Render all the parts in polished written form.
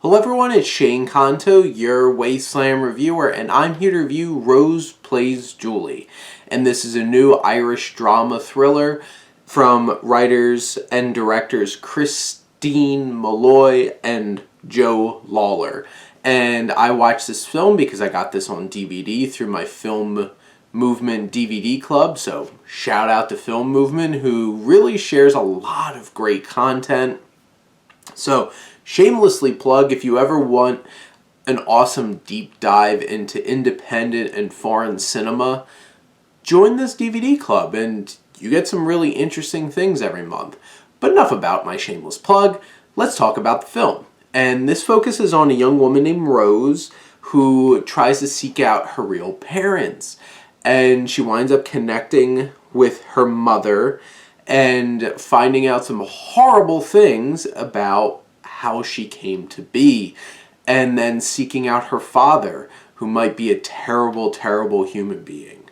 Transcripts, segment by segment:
Hello everyone, it's Shane Kanto, your Wasteland reviewer, and I'm here to review Rose Plays Julie. And this is a new Irish drama thriller from writers and directors Christine Malloy and Joe Lawler. And I watched this film because I got this on DVD through my Film Movement DVD Club, so shout out to Film Movement, who really shares a lot of great content. So, shamelessly plug, if you ever want an awesome deep dive into independent and foreign cinema, join this DVD club and you get some really interesting things every month. But enough about my shameless plug, let's talk about the film. And this focuses on a young woman named Rose who tries to seek out her real parents. And she winds up connecting with her mother and finding out some horrible things about how she came to be, and then seeking out her father, who might be a terrible, terrible human being.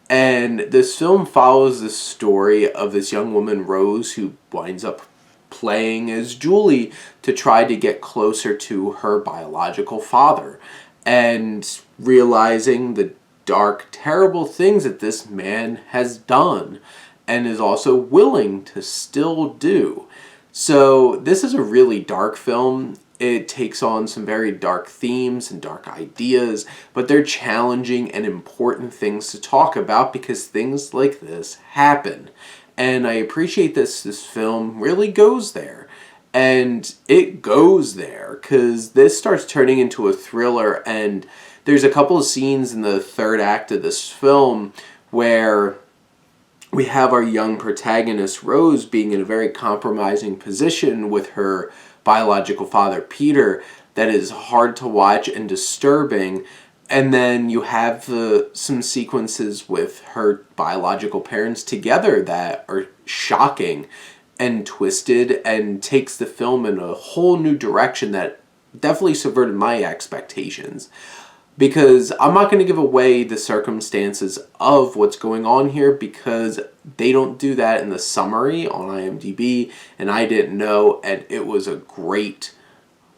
And this film follows the story of this young woman, Rose, who winds up playing as Julie to try to get closer to her biological father, and realizing the dark, terrible things that this man has done and is also willing to still do. So this is a really dark film. It takes on some very dark themes and dark ideas, but they're challenging and important things to talk about because things like this happen. And I appreciate this film really goes there. And it goes there because this starts turning into a thriller, and there's a couple of scenes in the third act of this film where we have our young protagonist, Rose, being in a very compromising position with her biological father, Peter, that is hard to watch and disturbing. And then you have some sequences with her biological parents together that are shocking and twisted and takes the film in a whole new direction that definitely subverted my expectations. Because I'm not going to give away the circumstances of what's going on here because they don't do that in the summary on IMDb, and I didn't know, and it was a great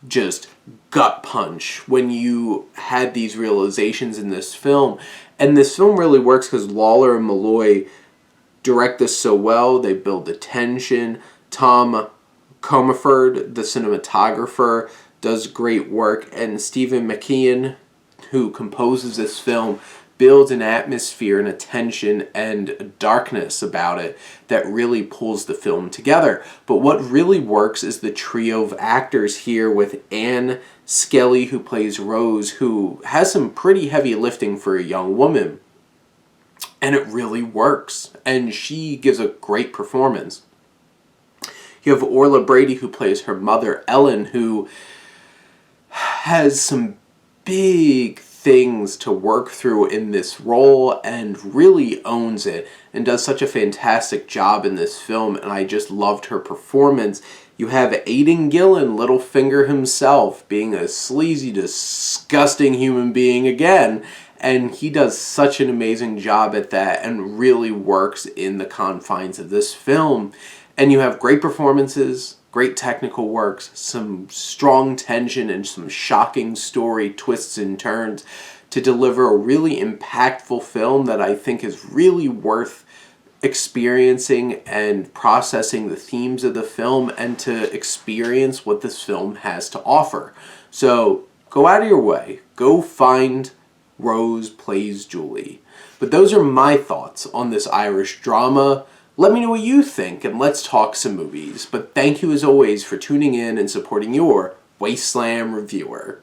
just gut punch when you had these realizations in this film. And this film really works because Lawler and Malloy direct this so well. They build the tension. Tom Comaford, the cinematographer, does great work, and Stephen McKeon, who composes this film, builds an atmosphere and a tension and a darkness about it that really pulls the film together. But what really works is the trio of actors here with Anne Skelly, who plays Rose, who has some pretty heavy lifting for a young woman. And it really works. And she gives a great performance. You have Orla Brady, who plays her mother, Ellen, who has some big things to work through in this role and really owns it and does such a fantastic job in this film, and I just loved her performance. You have Aidan Gillen, Littlefinger himself, being a sleazy, disgusting human being again, and he does such an amazing job at that and really works in the confines of this film. And you have great performances, great technical works, some strong tension, and some shocking story twists and turns to deliver a really impactful film that I think is really worth experiencing and processing the themes of the film and to experience what this film has to offer. So go out of your way. Go find Rose Plays Julie. But those are my thoughts on this Irish drama. Let me know what you think, and let's talk some movies. But thank you as always for tuning in and supporting your Wasteland reviewer.